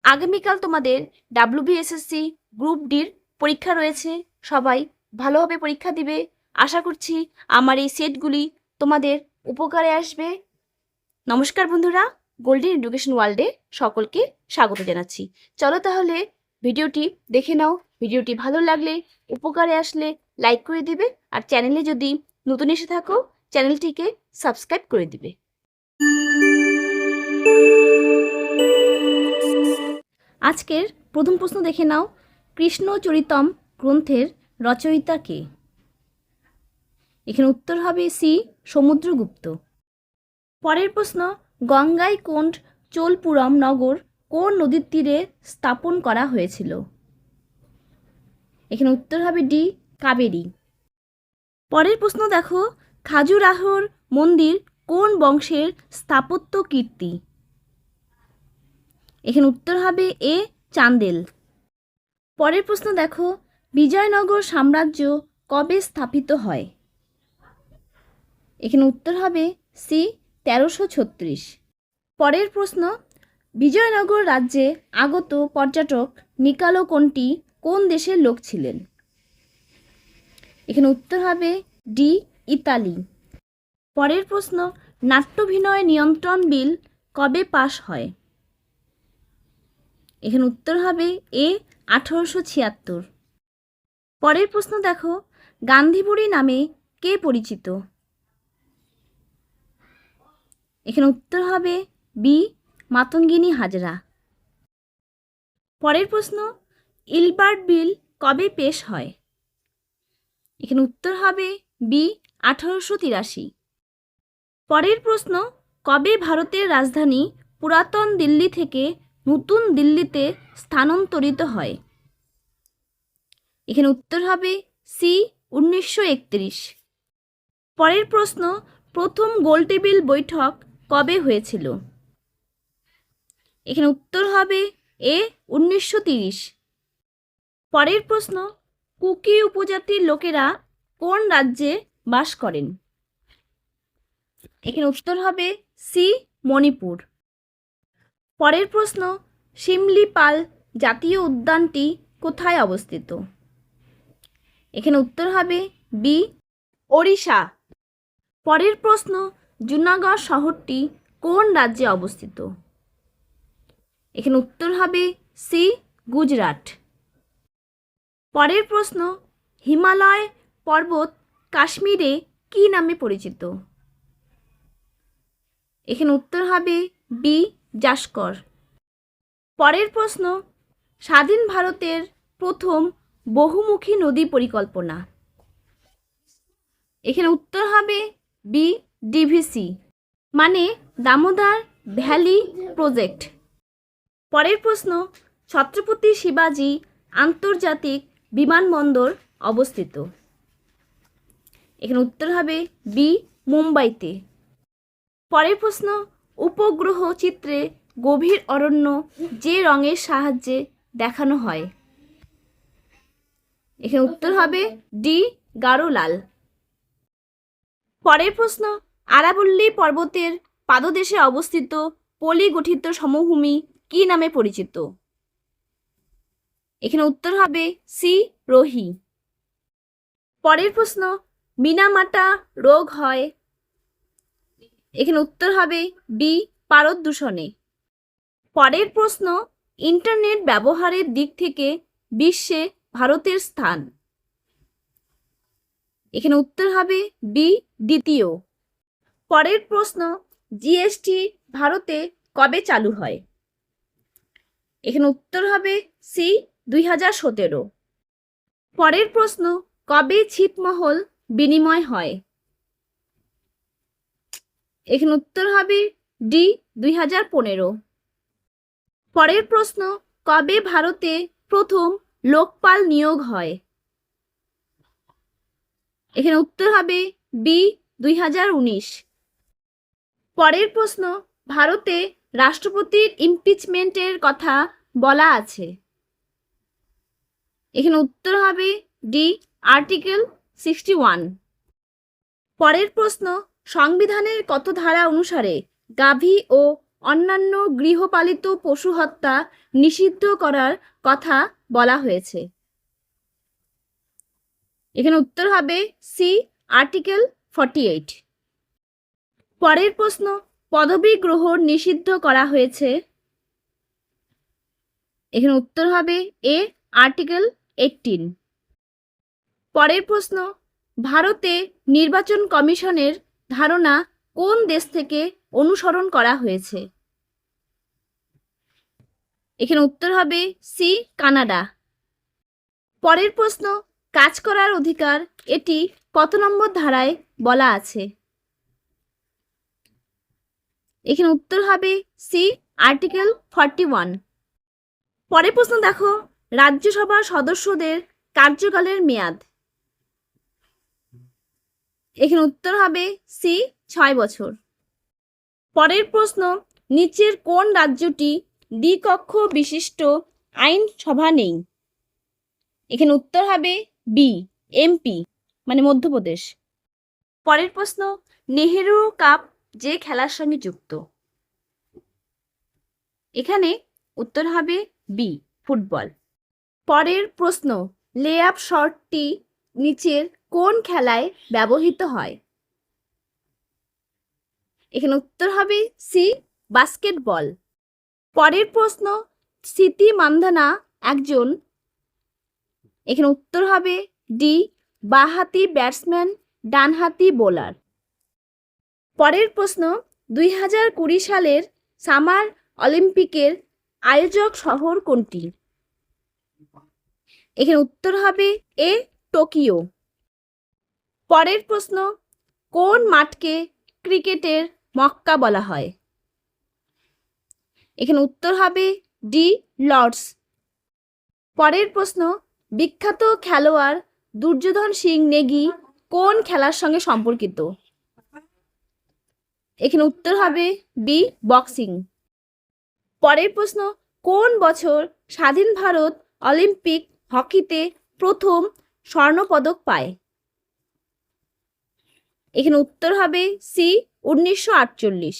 আগামীকাল তোমাদের WBSSC group ডির পরীক্ষা রয়েছে। সবাই ভালোভাবে পরীক্ষা দিবে। আশা করছি আমার এই সেটগুলি তোমাদের উপকারে আসবে। নমস্কার বন্ধুরা, গোল্ডেন এডুকেশন ওয়ার্ল্ডে সকলকে স্বাগত জানাচ্ছি। চলো তাহলে ভিডিওটি দেখে নাও। ভিডিওটি ভালো লাগলে, উপকারে আসলে লাইক করে দিবে, আর চ্যানেলে যদি নতুন এসে থাকো চ্যানেলটিকে সাবস্ক্রাইব করে দিবে। আজকের প্রথম প্রশ্ন দেখে নাও, কৃষ্ণচরিতম গ্রন্থের রচয়িতা কে? এখানে উত্তর হবে সি সমুদ্রগুপ্ত। পরের প্রশ্ন, গঙ্গাইকোন্ড চোলপুরম নগর কোন নদীর তীরে স্থাপন করা হয়েছিল? এখানে উত্তর হবে ডি কাবেরী। পরের প্রশ্ন দেখো, খাজুরাহোর মন্দির কোন বংশের স্থাপত্য কীর্তি? এখানে উত্তর হবে এ চান্দেল। পরের প্রশ্ন দেখো, বিজয়নগর সাম্রাজ্য কবে স্থাপিত হয়? এখানে উত্তর হবে সি 1336। পরের প্রশ্ন, বিজয়নগর রাজ্যে আগত পর্যটক নিকালো কোনটি কোন দেশের লোক ছিলেন? এখানে উত্তর হবে ডি ইতালি। পরের প্রশ্ন, নাট্যাভিনয় নিয়ন্ত্রণ বিল কবে পাশ হয়? এখানে উত্তর হবে এ 1876। পরের প্রশ্ন দেখো, গান্ধীবুড়ি নামে কে পরিচিত? এখানে উত্তর হবে বি মাতঙ্গিনী হাজরা। পরের প্রশ্ন, ইলবার্ট বিল কবে পেশ হয়? এখানে উত্তর হবে বি 1883। পরের প্রশ্ন, কবে ভারতের রাজধানী পুরাতন দিল্লি থেকে নতুন দিল্লিতে স্থানান্তরিত হয়? এখানে উত্তর হবে সি 1931। পরের প্রশ্ন, প্রথম গোলটেবিল বৈঠক কবে হয়েছিল? এখানে উত্তর হবে এ 1930। পরের প্রশ্ন, কুকি উপজাতির লোকেরা কোন রাজ্যে বাস করেন? এখানে উত্তর হবে সি মণিপুর। পরের প্রশ্ন, শিমলিপাল জাতীয় উদ্যানটি কোথায় অবস্থিত? এখানে উত্তর হবে বি ওড়িশা। পরের প্রশ্ন, জুনাগড় শহরটি কোন রাজ্যে অবস্থিত? এখানে উত্তর হবে সি গুজরাট। পরের প্রশ্ন, হিমালয় পর্বত কাশ্মীরে কি নামে পরিচিত? এখানে উত্তর হবে বি জাস্কর। পরের প্রশ্ন, স্বাধীন ভারতের প্রথম বহুমুখী নদী পরিকল্পনা? এখানে উত্তর হবে বি ডিভিসি, মানে দামোদর ভ্যালি প্রজেক্ট। পরের প্রশ্ন, ছত্রপতি শিবাজি আন্তর্জাতিক বিমানবন্দর অবস্থিত? এখানে উত্তর হবে বি মুম্বাইতে। পরের প্রশ্ন, উপগ্রহ চিত্রে গভীর অরণ্য যে রঙের সাহায্যে দেখানো হয়? এখানে উত্তর হবে ডি গাঢ় লাল। পরের প্রশ্ন, আরাবল্লী পর্বতের পাদদেশে অবস্থিত পলি গঠিত সমভূমি কি নামে পরিচিত? এখানে উত্তর হবে সি রোহি। পরের প্রশ্ন, মিনামাটা রোগ হয়? এখানে উত্তর হবে বি পারদ দূষণে। পরের প্রশ্ন, ইন্টারনেট ব্যবহারের দিক থেকে বিশ্বে ভারতের স্থান? এখানে উত্তর হবে বি দ্বিতীয়। পরের প্রশ্ন, জিএসটি ভারতে কবে চালু হয়? এখানে উত্তর হবে সি 2017। পরের প্রশ্ন, কবে ছিটমহল বিনিময় হয়? এখানে উত্তর হবে ডি 2015। পরের প্রশ্ন, কবে ভারতে প্রথম লোকপাল নিয়োগ হয়? এখানে উত্তর হবে বি 2019। পরের প্রশ্ন, ভারতে রাষ্ট্রপতির ইমপিচমেন্টের কথা বলা আছে? এখানে উত্তর হবে ডি আর্টিকেল 61। পরের প্রশ্ন, সংবিধানের কত ধারা অনুসারে গাভী ও অন্যান্য গৃহপালিত পশু হত্যা নিষিদ্ধ করার কথা বলা হয়েছে? এখানে উত্তর হবে সি, আর্টিকেল 48। পরের প্রশ্ন, পদবী গ্রহণ নিষিদ্ধ করা হয়েছে? এখানে উত্তর হবে এ, আর্টিকেল 18। পরের প্রশ্ন, ভারতে নির্বাচন কমিশনের ধারণা কোন দেশ থেকে অনুসরণ করা হয়েছে? এখানে উত্তর হবে সি, কানাডা। পরের প্রশ্ন, কাজ করার অধিকার এটি কত নম্বর ধারায় বলা আছে? এখানে উত্তর হবে সি, আর্টিকেল 41। পরের প্রশ্ন দেখো, রাজ্যসভার সদস্যদের কার্যকালের মেয়াদ। এখানে উত্তর হবে সি, 6 বছর। পরের প্রশ্ন, নিচের কোন রাজ্যটি দ্বিকক্ষ বিশিষ্ট আইনসভা নেই? এখানে উত্তর হবে বি, এমপি মানে মধ্যপ্রদেশ। পরের প্রশ্ন, নেহেরু কাপ যে খেলার সঙ্গে যুক্ত? এখানে উত্তর হবে বি, ফুটবল। পরের প্রশ্ন, লে আপ শটটি নিচের কোন খেলায় ব্যবহৃত হয়? এখানে উত্তর হবে সি, বাস্কেটবল। পরের প্রশ্ন, স্মৃতি মান্ধানা একজন? এখানে উত্তর হবে ডি, বাঁহাতি ব্যাটসম্যান, ডানহাতি বোলার। পরের প্রশ্ন, 2020 সালের সামার অলিম্পিকের আয়োজক শহর কোনটি? এখানে উত্তর হবে এ, টোকিও। পরের প্রশ্ন, কোন মাঠকে ক্রিকেটের মক্কা বলা হয়? এখানে উত্তর হবে ডি, লর্ডস। পরের প্রশ্ন, বিখ্যাত খেলোয়াড় দুর্যোধন সিং নেগি কোন খেলার সঙ্গে সম্পর্কিত? এখানে উত্তর হবে বি, বক্সিং। পরের প্রশ্ন, কোন বছর স্বাধীন ভারত অলিম্পিক হকিতে প্রথম স্বর্ণপদক পায়? এখানে উত্তর হবে সি, 1948।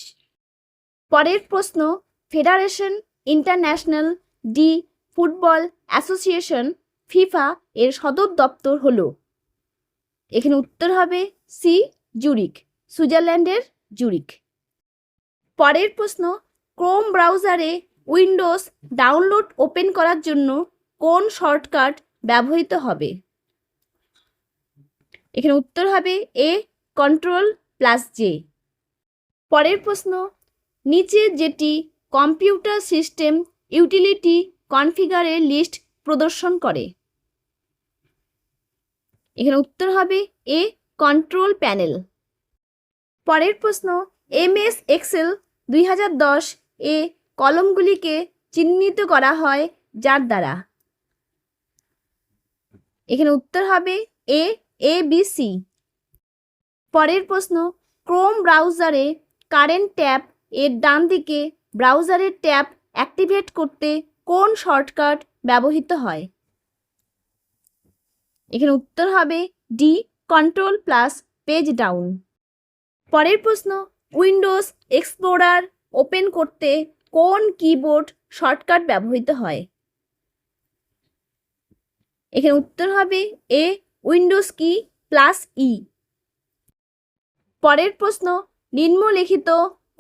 পরের প্রশ্ন, federation international D football association FIFA এর সদর দপ্তর হলো? এখানে উত্তর হবে সি, জুরিক, সুইজারল্যান্ডের জুরিক। পরের প্রশ্ন, ক্রোম ব্রাউজারে উইন্ডোজ ডাউনলোড ওপেন করার জন্য কোন শর্টকাট ব্যবহৃত হবে? এখানে উত্তর হবে এ, Ctrl+J। পরের প্রশ্ন, নিচে যেটি কম্পিউটার সিস্টেম ইউটিলিটি কনফিগারের লিস্ট প্রদর্শন করে? এখানে উত্তর হবে এ, কন্ট্রোল প্যানেল। পরের প্রশ্ন, MS এক্সেল 2010 এ কলমগুলিকে চিহ্নিত করা হয় যার দ্বারা? এখানে উত্তর হবে এ, ABC। পরের প্রশ্ন, ক্রোম ব্রাউজারে কারেন্ট ট্যাব এর ডান দিকে ব্রাউজারের ট্যাব অ্যাক্টিভেট করতে কোন শর্টকাট ব্যবহৃত হয়? এখানে উত্তর হবে ডি, Ctrl+পেজ ডাউন। পরের প্রশ্ন, উইন্ডোজ এক্সপ্লোরার ওপেন করতে কোন কিবোর্ড শর্টকাট ব্যবহৃত হয়? এখানে উত্তর হবে এ, উইন্ডোজ কি +E। পরের প্রশ্ন, নিম্নলিখিত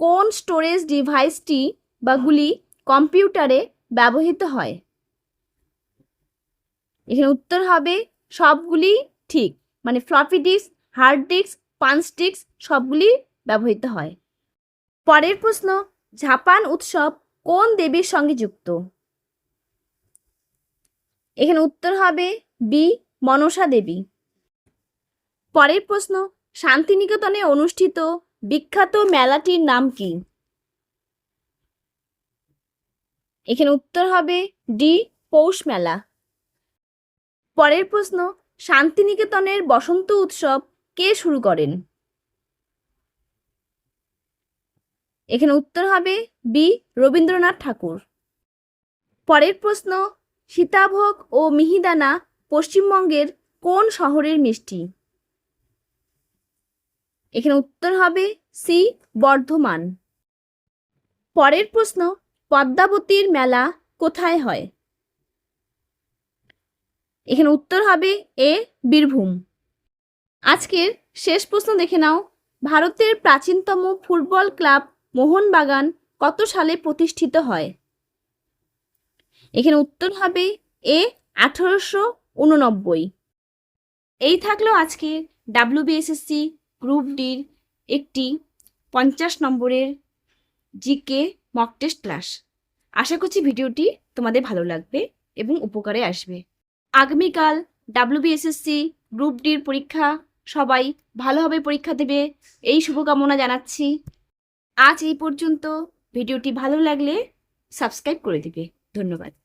কোন স্টোরেজ ডিভাইসটি বা গুলি কম্পিউটারে ব্যবহৃত হয়? এখানে উত্তর হবে সবগুলি ঠিক, মানে floppy disk, hard disk, punch disk সবগুলি ব্যবহৃত হয়। পরের প্রশ্ন, ঝাপান উৎসব কোন দেবীর সঙ্গে যুক্ত? এখানে উত্তর হবে বি, মনসা দেবী। পরের প্রশ্ন, শান্তিনিকেতনে অনুষ্ঠিত বিখ্যাত মেলাটির নাম কি? এখানে উত্তর হবে ডি, পৌষ মেলা। পরের প্রশ্ন, শান্তিনিকেতনের বসন্ত উৎসব কে শুরু করেন? এখানে উত্তর হবে বি, রবীন্দ্রনাথ ঠাকুর। পরের প্রশ্ন, সীতাভোগ ও মিহিদানা পশ্চিমবঙ্গের কোন শহরের মিষ্টি? এখানে উত্তর হবে সি, বর্ধমান। পরের প্রশ্ন, পদ্মাবতীর মেলা কোথায় হয়? এখানে উত্তর হবে এ, বীরভূম। আজকের শেষ প্রশ্ন দেখে নাও, ভারতের প্রাচীনতম ফুটবল ক্লাব মোহনবাগান কত সালে প্রতিষ্ঠিত হয়? এখানে উত্তর হবে এ, 1889। এই থাকলো আজকে WBSSC গ্রুপ ডির একটি 50 নম্বরের জিকে মক টেস্ট ক্লাস। আশা করছি ভিডিওটি তোমাদের ভালো লাগবে এবং উপকারে আসবে। আগামীকাল WBSSC গ্রুপ ডির পরীক্ষা, সবাই ভালোভাবে পরীক্ষা দেবে এই শুভকামনা জানাচ্ছি। আজ এই পর্যন্ত। ভিডিওটি ভালো লাগলে সাবস্ক্রাইব করে দিবে। ধন্যবাদ।